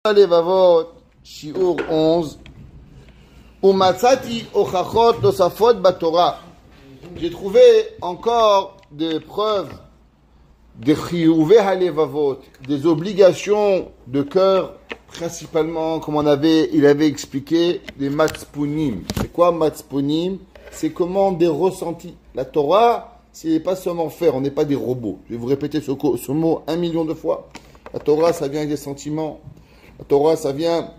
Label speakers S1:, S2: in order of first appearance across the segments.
S1: Levavot, Shiur 11. Umatzati ochachot nosafot batorah. J'ai trouvé encore des preuves des chiyuvei halevavot, des obligations de cœur, principalement, comme il avait expliqué, des matzpunim. C'est quoi matzpunim? C'est comment des ressentis. La Torah, c'est pas seulement faire, on n'est pas des robots. Je vais vous répéter ce mot 1 million de fois. La Torah, ça vient avec des sentiments. La Torah, ça vient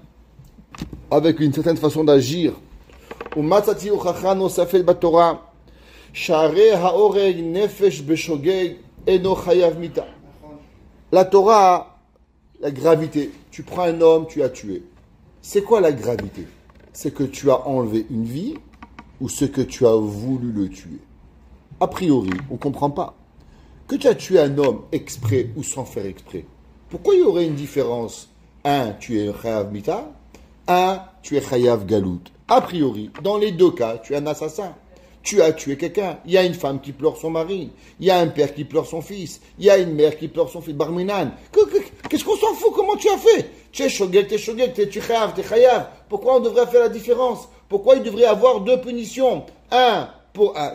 S1: avec une certaine façon d'agir. Umatzati uchacha nosafet batorah. Share haoreg nefesh beshogeg eno chayav mita. La Torah, la gravité. Tu prends un homme, tu as tué. C'est quoi la gravité? C'est que tu as enlevé une vie ou ce que tu as voulu le tuer. A priori, on ne comprend pas. Que tu as tué un homme exprès ou sans faire exprès. Pourquoi il y aurait une différence? Un, tu es chayav mita. Un, tu es chayav galout. A priori, dans les deux cas, tu es un assassin. Tu as tué quelqu'un. Il y a une femme qui pleure son mari. Il y a un père qui pleure son fils. Il y a une mère qui pleure son fils. Barminan. Qu'est-ce qu'on s'en fout? Comment tu as fait? Tu es shogeg, tu es chayav. Pourquoi on devrait faire la différence? Pourquoi il devrait y avoir deux punitions?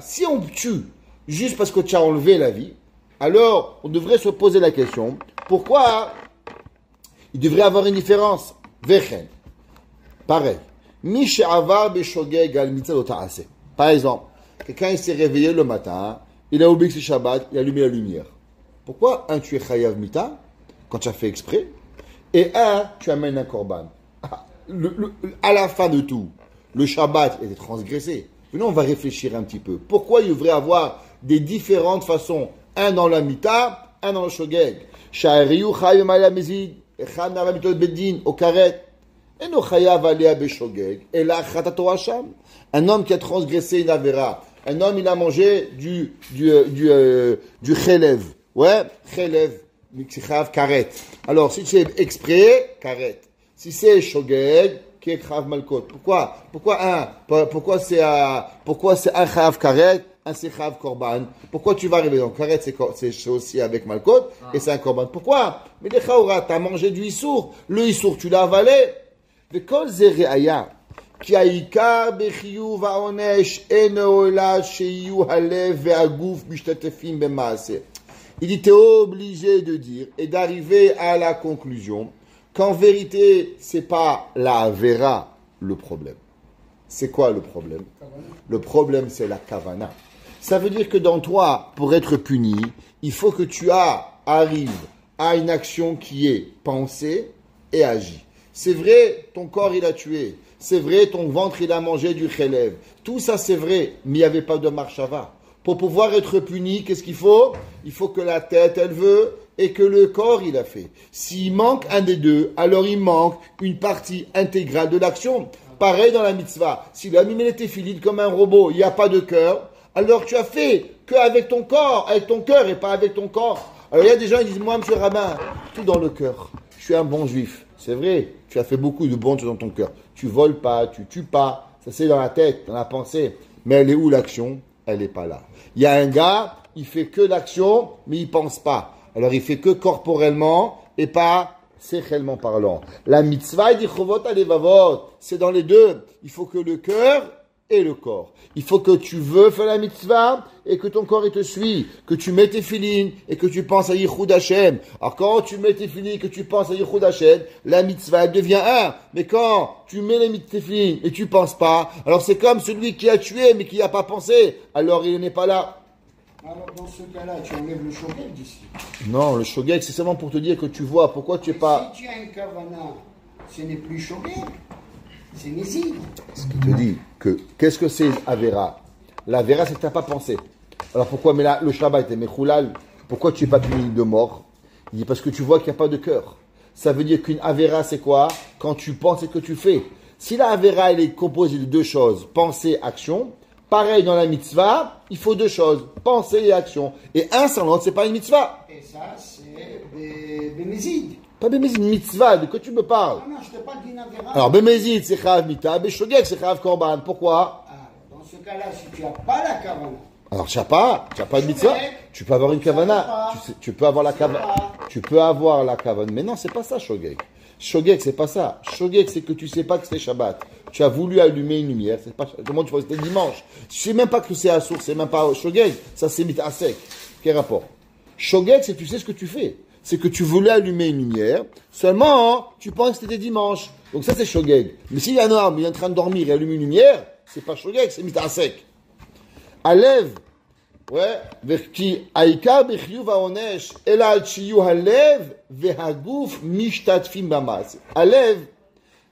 S1: Si on tue juste parce que tu as enlevé la vie, alors on devrait se poser la question, pourquoi il devrait y avoir une différence? Vechen. Pareil. Par exemple, quelqu'un il s'est réveillé le matin, il a oublié que c'est Shabbat, il a allumé la lumière. Pourquoi un, tu es chayav mita, quand tu as fait exprès, et un, tu amènes un korban? À la fin de tout, le Shabbat était transgressé. Maintenant, on va réfléchir un petit peu. Pourquoi il devrait y avoir des différentes façons? Un dans la mita, un dans le shogeg. Sha'ariyu chayav mala mezid, echad nara mitot beddin, au karet. Eno chayav alea beshogeg, et la chatato hacham. Un homme qui a transgressé une avera. Un homme, il a mangé du chelev. Ouais, chelev, mixichav, karet. Alors, si c'est exprès, karet. Si c'est shogeg, qui est chav malkot. Pourquoi c'est un chav karet, un c'est chav korban? Pourquoi tu vas arriver dans karet, c'est aussi avec malkot, et c'est un korban. Pourquoi? Mais les chaoura, t'as mangé du issour. Le issour, tu l'as avalé. De kol zereaya. כי העיקר בחיוב העונש אינו אלא שיהיו הלב והגוף משתתפים במעשה. Il était obligé de dire et d'arriver à la conclusion qu'en vérité, c'est pas la avera le problème. C'est quoi le problème? Le problème, c'est la kavana. Ça veut dire que dans toi, pour être puni, il faut que tu arrives à une action qui est pensée et agie. C'est vrai, ton corps, il a tué. C'est vrai, ton ventre, il a mangé du chelev. Tout ça, c'est vrai, mais il n'y avait pas de marshava. Pour pouvoir être puni, qu'est-ce qu'il faut? Il faut que la tête, elle veut, et que le corps, il a fait. S'il manque un des deux, alors il manque une partie intégrale de l'action. Pareil dans la mitzvah. Si l'homme, il met les téphilines comme un robot, il n'y a pas de cœur, alors tu as fait qu'avec ton corps, avec ton cœur, et pas avec ton corps. Alors il y a des gens qui disent, moi, monsieur le rabbin, tout dans le cœur. Je suis un bon juif. C'est vrai, tu as fait beaucoup de bonnes choses dans ton cœur. Tu voles pas, tu tues pas. Ça, c'est dans la tête, dans la pensée. Mais elle est où l'action? Elle n'est pas là. Il y a un gars, il fait que l'action, mais il pense pas. Alors, il fait que corporellement et pas séchélement parlant. La mitzvah, il dit chovot alevavot. C'est dans les deux. Il faut que le cœur et le corps. Il faut que tu veux faire la mitzvah et que ton corps il te suit, que tu mets tes filines et que tu penses à Yichud Hashem. Alors quand tu mets tes filines et que tu penses à Yichud Hashem, la mitzvah elle devient un. Mais quand tu mets tes filines et tu penses pas, alors c'est comme celui qui a tué mais qui n'a pas pensé. Alors il n'est pas là.
S2: Alors dans ce cas-là, tu enlèves le shogeg d'ici.
S1: Non, le shogeg c'est seulement pour te dire que tu vois pourquoi tu es pas.
S2: Si tu as une kavana, ce n'est plus shogeg. C'est Nézid.
S1: Ce qui te dit que, qu'est-ce que c'est Avera? L'Avera, c'est que tu n'as pas pensé. Alors pourquoi, mais là, le Shabbat est Mechoulal, pourquoi tu n'es pas puni de mort? Il dit parce que tu vois qu'il n'y a pas de cœur. Ça veut dire qu'une Avera, c'est quoi? Quand tu penses et que tu fais. Si la Avera, elle est composée de deux choses, pensée, action, pareil dans la mitzvah, il faut deux choses, pensée et action. Et un sans l'autre, c'est pas une mitzvah.
S2: Et ça, c'est Bémézid.
S1: Pas Bémézid, une mitzvah, de quoi tu me parles?
S2: Non, je te parle d'une Avera.
S1: Alors Bémézid, c'est Chav Mita, Béshogeg, c'est Chav Korban. Pourquoi?
S2: Dans ce cas-là, si tu n'as pas la kavana.
S1: Alors tu n'as pas de mitzvah, tu peux avoir une kavana, tu peux avoir la kavana, mais non, c'est pas ça, Shogeg. Shogeg, c'est pas ça. Shogeg, c'est que tu sais pas que c'est Shabbat. Tu as voulu allumer une lumière. C'est pas, comment tu vois, c'était dimanche. Tu sais même pas que c'est Assour, c'est même pas Shogeg. Ça, c'est mit à sec. Quel rapport? Shogeg, c'est que tu sais ce que tu fais. C'est que tu voulais allumer une lumière. Seulement, tu penses que c'était dimanche. Donc ça, c'est Shogeg. Mais s'il y a un homme, il est en train de dormir et allume une lumière, c'est pas Shogeg, c'est mit à sec. Alev. Ouais, verki aika bechiyuv haonesh ela al shiyu halev vehaguf mishtatfim bamas. Alev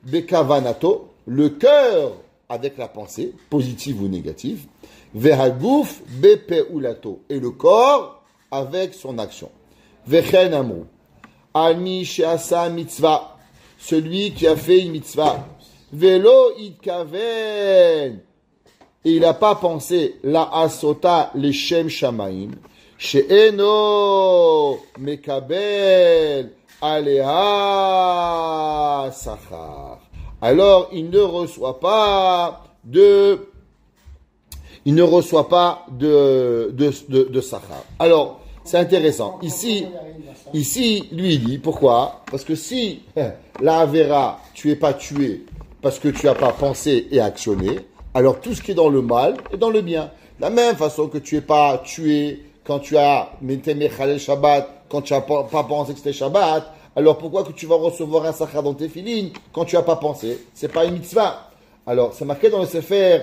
S1: bekavanato, le cœur avec la pensée, positive ou négative, vehaguf bepeulato, et le corps avec son action. Vechen amru, almi sheasa mitzvah, celui qui a fait une mitzvah, velo itkaven, et il n'a pas pensé la asota leshem shamaim, she'eno mekabel alea sachar. Alors il ne reçoit pas de sachar. Alors c'est intéressant. Ici, lui il dit pourquoi? Parce que si la avera, tu es pas tué parce que tu n'as pas pensé et actionné, alors tout ce qui est dans le mal est dans le bien. De la même façon que tu n'es pas tué quand tu as Metemechalel Shabbat, quand tu n'as pas pensé que c'était Shabbat, alors pourquoi que tu vas recevoir un sachar dans tes filines quand tu n'as pas pensé? C'est pas une mitzvah. Alors c'est marqué dans le Sefer,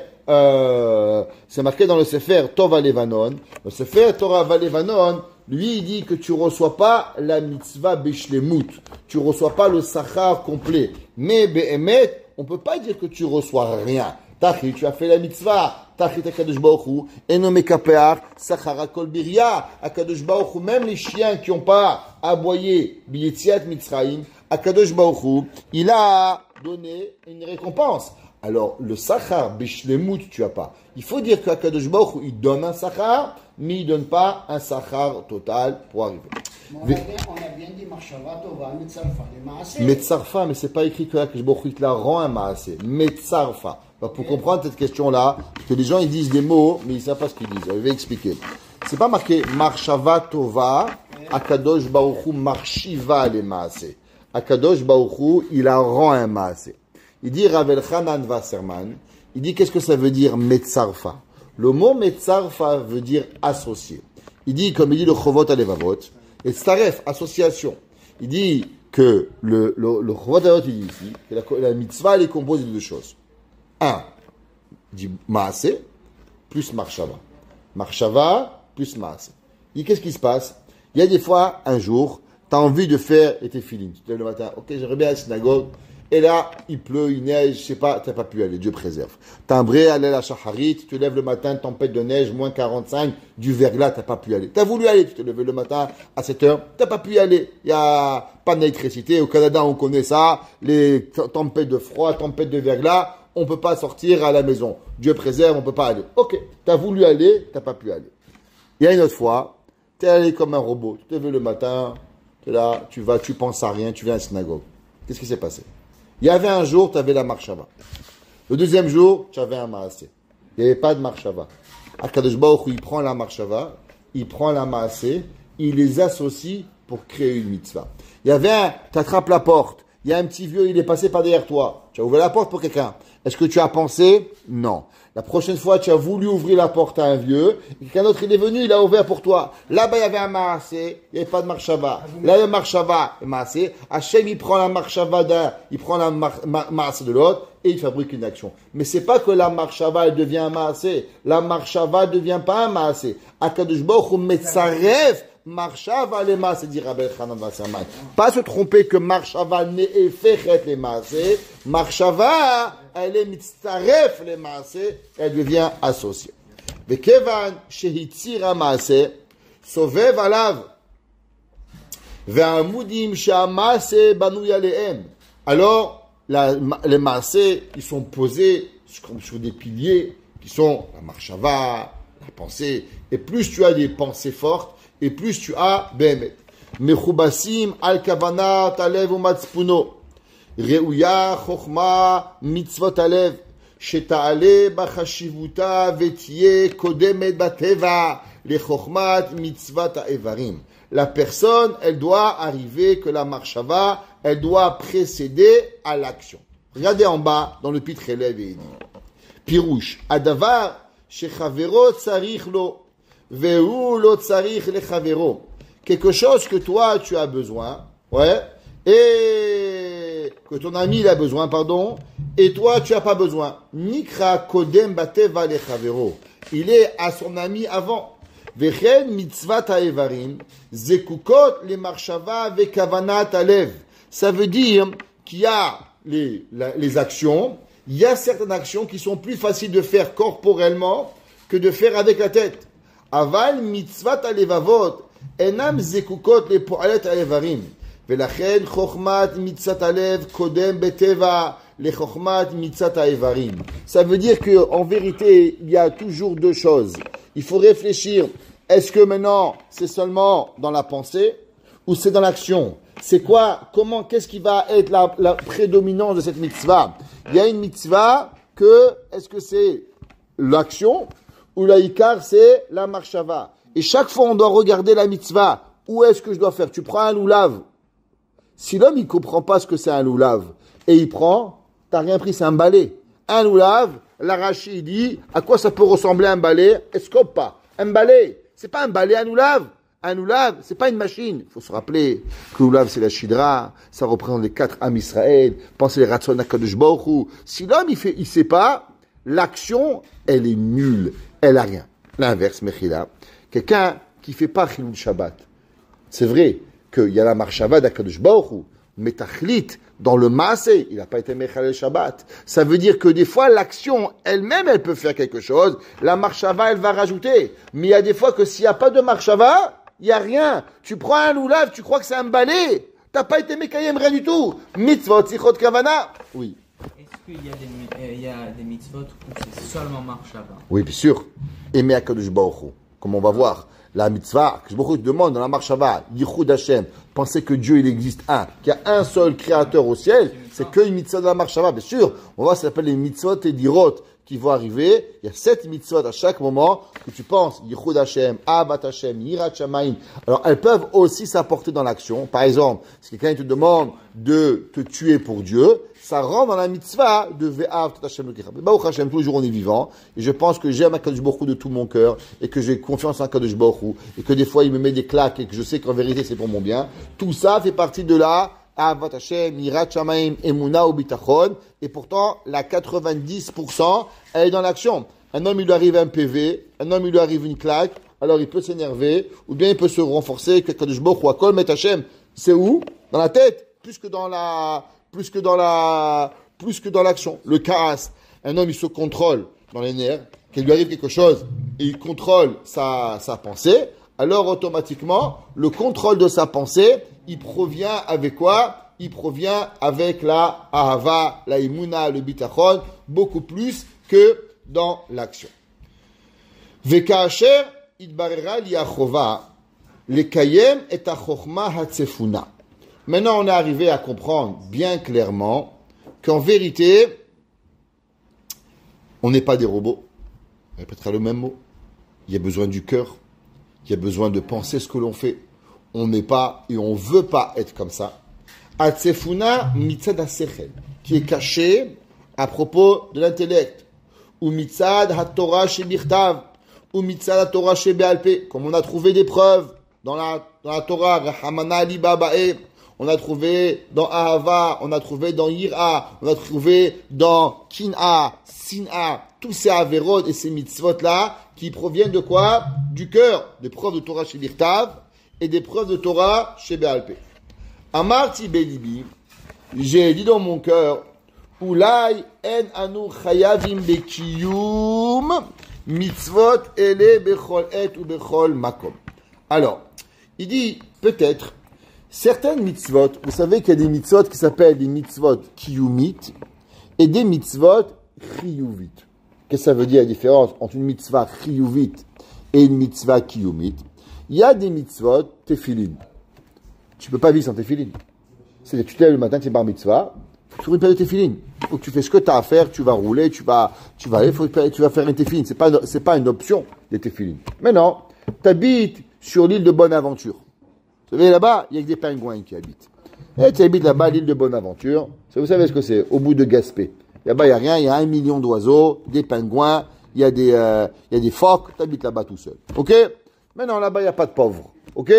S1: Tov Levanon. Le Sefer Tov Levanon, lui il dit que tu reçois pas la mitzvah bishlemut, tu reçois pas le sachar complet. Mais be'emet, on peut pas dire que tu reçois rien. Tachi, tu as fait la mitzvah. Tachi Akadosh Baruch Hu, eno mekapeach, sachara kol birya. Akadosh Baruch Hu, même les chiens qui n'ont pas aboyé biyetziat Mitzrayim, Akadosh Baruch Hu, il a donné une récompense. Alors, le sachar bishlemut, tu as pas. Il faut dire qu'Akadosh Baruch Hu, il donne un sachar, mais il donne pas un sachar total pour arriver.
S2: On a bien dit Marshava Tova, Metzarfa, les Maaseh.
S1: Metzarfa, mais c'est pas écrit que Akadosh Baruch Hu, il te la rend un maaseh. Metzarfa. Pour comprendre cette question-là, que les gens ils disent des mots, mais ils ne savent pas ce qu'ils disent. Je vais expliquer. C'est pas marqué Marshava Tova, Akadosh Baruch Hu Marshiva le Maaseh. Akadosh Baruch Hu, il a rend un Maaseh. Il dit Rav Elchanan Wasserman, il dit qu'est-ce que ça veut dire Metzarfa? Le mot Metzarfa veut dire associé. Il dit, comme il dit le Chovot Alevavot, et Staref, association. Il dit que le Chovot Alevavot, il dit ici, que la mitzvah, elle est composée de deux choses. Un, dit Maaseh, plus Marshava. Marshava, plus Maaseh. Et qu'est-ce qui se passe? Il y a des fois, un jour, tu as envie de faire tes filines. Tu te lèves le matin, ok, j'aimerais bien à la synagogue. Et là, il pleut, il neige, je sais pas, tu n'as pas pu aller, Dieu préserve. Tu as un bré, aller à la Shacharit, tu te lèves le matin, tempête de neige, moins 45, du verglas, tu n'as pas pu aller. Tu as voulu aller, tu te lèves le matin à 7 heures, tu n'as pas pu y aller. Il n'y a pas d'électricité. Au Canada, on connaît ça, les tempêtes de froid, tempêtes de verglas. On ne peut pas sortir à la maison. Dieu préserve, on ne peut pas aller. Ok, tu as voulu aller, tu n'as pas pu aller. Il y a une autre fois, tu es allé comme un robot. Tu te lèves le matin, tu es là, tu vas, tu penses à rien, tu viens à la synagogue. Qu'est-ce qui s'est passé? Il y avait un jour, tu avais la marshava. Le deuxième jour, tu avais un maaseh. Il n'y avait pas de marshava. Akadosh Baruch Hu, il prend la marshava, il prend la maaseh, il les associe pour créer une mitzvah. Il y avait un, tu attrapes la porte, il y a un petit vieux, il est passé par derrière toi. Tu as ouvert la porte pour quelqu'un. Est-ce que tu as pensé? Non. La prochaine fois, tu as voulu ouvrir la porte à un vieux, et quelqu'un d'autre, il est venu, il a ouvert pour toi. Là-bas, il y avait un maaseh, il n'y avait pas de marshava. Là, le marshava, le maaseh. Hachem, il prend la marshava d'un, il prend la maaseh de l'autre, et il fabrique une action. Mais c'est pas que la marshava, elle devient un maaseh. La marshava ne devient pas un maaseh. Akadosh Baruch Hu metzaref Marshava les maaseh, dit Rav Elchanan Wasserman. Pas se tromper que Marshava n'est fechet les maaseh. Marshava, elle est mitzaref les maaseh, elle devient associée. Vekevan shehitzira maaseh, sovev alav, ve'amudim she'amaaseh banuy alehem. Alors, les maaseh, ils sont posés comme sur des piliers qui sont la marshava, la pensée. Et plus tu as des pensées fortes, et plus tu as behemet. Mechubasim al kavanat alev umatzpuno. Reuya chochma mitzvot alev. Sheta'ale bachashivuta vetiye kodemet bateva. Le chochmat mitzvat ha'evarim. la personne, elle doit arriver que la marshava, elle doit précéder à l'action. Regardez en bas, dans le pitre élève et il dit, Pirouche, Adavar, shechavero tsarich lo, vehu lo tsarich lechavero. Quelque chose que toi, tu as besoin, ouais, et que ton ami, il a besoin, pardon, et toi, tu n'as pas besoin. Nikra kodem bateva lechavero. Il est à son ami avant. Vechen mitzvat haevarim, zekukot le marshava vekavanat alev. Ça veut dire qu'il y a les actions, il y a certaines actions qui sont plus faciles de faire corporellement que de faire avec la tête. Aval mitzvat alevavot, enam zekukot le po'alet haevarim. Velachen chokhmat mitzvat alev kodem beteva le chokhmat mitzvat haevarim. Ça veut dire que en vérité, il y a toujours deux choses. Il faut réfléchir, est-ce que maintenant c'est seulement dans la pensée ou c'est dans l'action? C'est quoi, comment, qu'est-ce qui va être la prédominance de cette mitzvah? Il y a une mitzvah que, est-ce que c'est l'action ou l'ikar c'est la marshava? Et chaque fois on doit regarder la mitzvah. Où est-ce que je dois faire? Tu prends un loulav. Si l'homme il comprend pas ce que c'est un loulav et il prend, t'as rien pris, c'est un balai. Un loulav, l'Arachi il dit, à quoi ça peut ressembler un balai? Escope pas. Un balai, c'est pas un balai, un loulav. Un loulav, c'est pas une machine. Il faut se rappeler que loulav, c'est la shidra, ça représente les 4 âmes Israël. Pensez les ratzon HaKadosh Baruch Hu. Si l'homme, il sait pas, l'action, elle est nulle. Elle a rien. L'inverse, Mechila. Quelqu'un qui fait pas Chilul Shabbat. C'est vrai qu'il y a la marshava d'HaKadosh Baruch Hu. Mais tachlit, dans le maaseh, il n'a pas été Mechalel Shabbat. Ça veut dire que des fois, l'action elle-même, elle peut faire quelque chose. La marshava, elle va rajouter. Mais il y a des fois que s'il n'y a pas de marshava, il n'y a rien. Tu prends un loulav, tu crois que c'est un balai. Tu n'as pas été Mekayem, rien du tout. Mitzvot, Sichot, Kavana. Oui.
S3: Est-ce qu'il y a des mitzvot où c'est seulement marshava?
S1: Oui, bien sûr. Aimer HaKadosh Baruch Hu. Comme on va voir. La mitzvah, que je me demande dans la marshava, Yichud Hashem, penser que Dieu il existe un, qu'il y a un seul créateur au ciel, c'est que une mitzvah de la marshava, bien sûr. On va, ça s'appelle les mitzvot et dirot qui vont arriver. Il y a 7 mitzvot à chaque moment que tu penses, Yichud Hashem, Avat Hashem, Yirat Shamayim. Alors, elles peuvent aussi s'apporter dans l'action. Par exemple, si quelqu'un te demande de te tuer pour Dieu, ça rentre dans la mitzvah de Ve'av Hashem L'Elokecha. Baruch Hashem, tous les jours on est vivant, et je pense que j'aime HaKadosh Baruch Hu de tout mon cœur, et que j'ai confiance en HaKadosh Baruch Hu, et que des fois il me met des claques, et que je sais qu'en vérité c'est pour mon bien. Tout ça fait partie de la Avat Hashem, Yirat Shamayim, Emuna ou Bitachon, et pourtant la 90%, elle est dans l'action. Un homme il lui arrive un PV, un homme il lui arrive une claque, alors il peut s'énerver, ou bien il peut se renforcer, que HaKadosh Baruch Hu, Akol Met Hashem, c'est où? Dans la tête, plus que dans l'action. Le kaas, un homme il se contrôle dans les nerfs, qu'il lui arrive quelque chose et il contrôle sa pensée, alors automatiquement le contrôle de sa pensée, il provient avec quoi? Il provient avec la ahava, la imuna, le bitachon, beaucoup plus que dans l'action. Vekaasher idbarera liachova lekayem et achokma hatzefuna. Maintenant, on est arrivé à comprendre bien clairement qu'en vérité, on n'est pas des robots. On répétera le même mot. Il y a besoin du cœur. Il y a besoin de penser ce que l'on fait. On n'est pas et on ne veut pas être comme ça. Atzefuna mitzad ha-sechel, qui est caché à propos de l'intellect. Ou mitzad ha-Torah shebirtav, ou mitzad ha-Torah shebealpe, comme on a trouvé des preuves dans la Torah, Rahamana li babae. On a trouvé dans Ahava, on a trouvé dans Yira, on a trouvé dans Kin'a, Sin'a, tous ces averot et ces mitzvot-là, qui proviennent de quoi? Du cœur, des preuves de Torah chez Birtav et des preuves de Torah chez Be'alpé. Amarti Belibi, j'ai dit dans mon cœur, Ulai en anu chayavim bekiyum mitzvot ele bechol et ou bechol makom. Alors, il dit, peut-être, certaines mitzvot, vous savez qu'il y a des mitzvot qui s'appellent des mitzvot kiyumit et des mitzvot chiyuvit. Qu'est-ce que ça veut dire la différence entre une mitzvah chiyuvit et une mitzvah kiyumit? Il y a des mitzvot tefillin. Tu peux pas vivre sans tefillin. C'est-à-dire que tu te lèves le matin, tu es bar mitzvah, il faut trouver une paire de tefillin. Faut que tu fais ce que tu as à faire, tu vas rouler, tu vas aller, tu vas faire une tefillin. C'est pas une option, des tefillin. Mais non, tu habites sur l'île de Bonaventure. Vous savez, là-bas, il y a que des pingouins qui habitent. Et tu habites là-bas, l'île de Bonaventure. Vous savez ce que c'est? Au bout de Gaspé. Là-bas, il n'y a rien, il y a 1 million d'oiseaux, des pingouins, il y a des phoques, tu habites là-bas tout seul. Ok? Maintenant, là-bas, il n'y a pas de pauvres. Ok?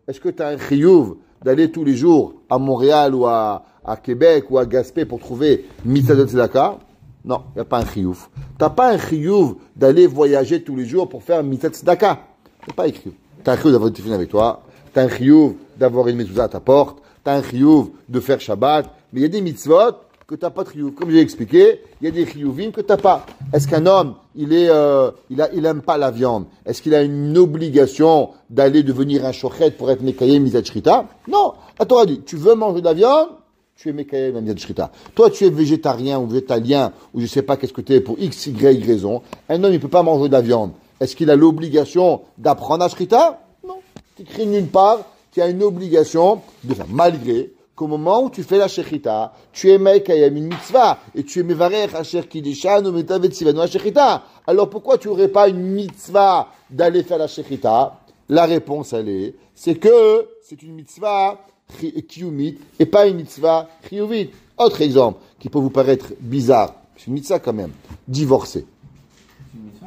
S1: Est-ce que tu as un chiyuv d'aller tous les jours à Montréal ou à Québec ou à Gaspé pour trouver Mitzvah de Tzedaka? Non, il n'y a pas un chiyuv. Tu n'as pas un chiyuv d'aller voyager tous les jours pour faire Mitzvah de Tzedaka. Ce n'est pas un chiyuv. Tu as un chiyuv d'avoir une tefilin avec toi. Tu as un chiyuv d'avoir une mezouza à ta porte. Tu as un chiyuv de faire Shabbat. Mais il y a des mitzvot que tu n'as pas de chiyuv. Comme j'ai expliqué, il y a des chiyuvim que tu n'as pas. Est-ce qu'un homme, il aime pas la viande? Est-ce qu'il a une obligation d'aller devenir un shochet pour être mekayem mitzvah shrita? Non. La Torah dit, tu veux manger de la viande? Tu es mekayem mitzvah shrita. Toi, tu es végétarien ou végétalien, ou je sais pas qu'est-ce que tu es pour X, Y raison. Un homme, il peut pas manger de la viande. Est-ce qu'il a l'obligation d'apprendre à shrita? Non. Tu écris nulle part qu'il y a une obligation de faire, malgré qu'au moment où tu fais la shechita, tu es mekayem une mitzvah, et tu es mevarech asher kidishan ou metavet sivanu la shechita. Alors pourquoi tu n'aurais pas une mitzvah d'aller faire la shechita? La réponse, c'est que c'est une mitzvah kiyumit et pas une mitzvah chiyuvit. Autre exemple qui peut vous paraître bizarre, c'est une mitzvah quand même, divorcer.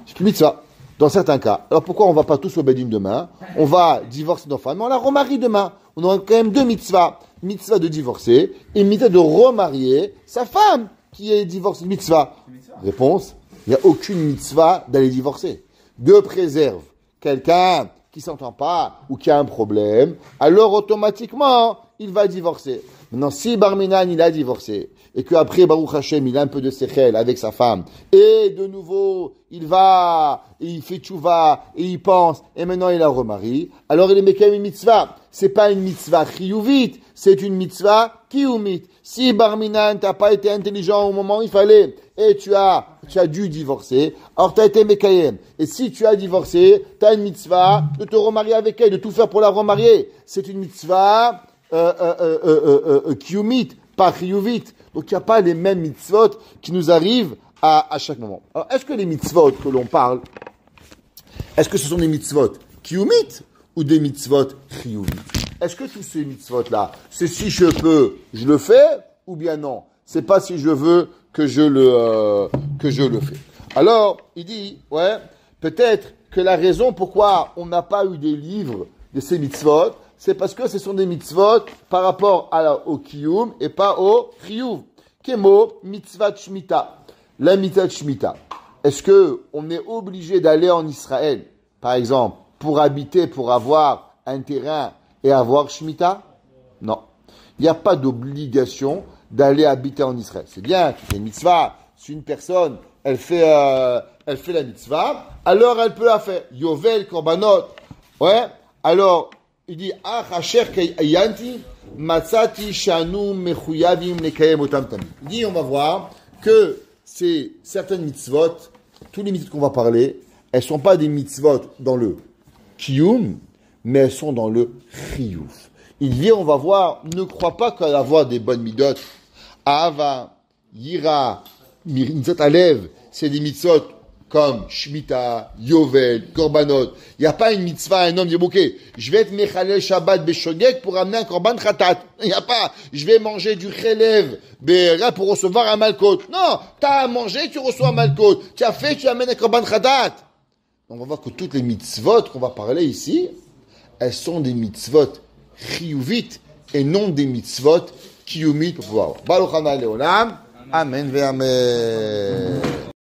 S1: C'est une mitzvah. Dans certains cas. Alors pourquoi on ne va pas tous au Bedin demain? On va divorcer nos femmes, mais on la remarie demain. On aura quand même 2 mitzvahs. Une mitzvah de divorcer et une mitzvah de remarier sa femme qui est divorcée. Mitzvah. Réponse, il n'y a aucune mitzvah d'aller divorcer. Dieu préserve quelqu'un qui ne s'entend pas ou qui a un problème, alors automatiquement, il va divorcer. Maintenant, si Barminan, il a divorcé, et qu'après, Baruch Hashem, il a un peu de sechel avec sa femme, et de nouveau, il va, et il fait tchouva, et il pense, et maintenant il la remarie, alors il est mekayem une mitzvah. C'est pas une mitzvah chiyuvit, c'est une mitzvah kiyumit. Si Barminan, t'as pas été intelligent au moment où il fallait, et tu as dû divorcer, alors tu as été mekayem. Et si tu as divorcé, tu as une mitzvah de te remarier avec elle, de tout faire pour la remarier. C'est une mitzvah kiyumit, pas chiyuvit. Donc il n'y a pas les mêmes mitzvot qui nous arrivent à chaque moment. Alors est-ce que les mitzvot que l'on parle, est-ce que ce sont des mitzvot kiyumit ou des mitzvot chiyuvit? Est-ce que tous ces mitzvot-là, c'est si je peux, je le fais, ou bien non? C'est pas si je veux que je le fais. Alors, il dit, peut-être que la raison pourquoi on n'a pas eu des livres de ces mitzvot, c'est parce que ce sont des mitzvot par rapport au kiyum et pas au chiyuv. Kemo mitzvah shmita. La mitzvah shmita. Est-ce que on est obligé d'aller en Israël, par exemple, pour habiter, pour avoir un terrain et avoir shmita? Non. Il n'y a pas d'obligation d'aller habiter en Israël. C'est bien, tu fais une mitzvah. Si une personne, elle fait la mitzvah, alors elle peut la faire. Yovel korbanot. Alors, il dit, matzati shanu mechuyavim nekayem otam tamid. Il dit, on va voir que c'est certaines mitzvot, tous les mitzvot qu'on va parler, elles sont pas des mitzvot dans le kiyum, mais elles sont dans le chiyuv. Il dit, on va voir, ne crois pas qu'à avoir des bonnes midot. Ahava, Yira, Mitzvot Alev, c'est des mitzvot comme Shemitah, Yovel, Korbanot. Il n'y a pas une mitzvah, un homme dit, ok, je vais être Mechalel Shabbat Beshogeg pour amener un Korban Khatat. Il n'y a pas, je vais manger du Chelev pour recevoir un Malkot. Non, tu as à manger, tu reçois un Malkot. Tu as fait, tu amènes un Korban Khatat. On va voir que toutes les mitzvot qu'on va parler ici, elles sont des mitzvot chiyuvit et non des mitzvot kiyumit pour pouvoir. Baruch Hana Leolam. Amen ve Amen.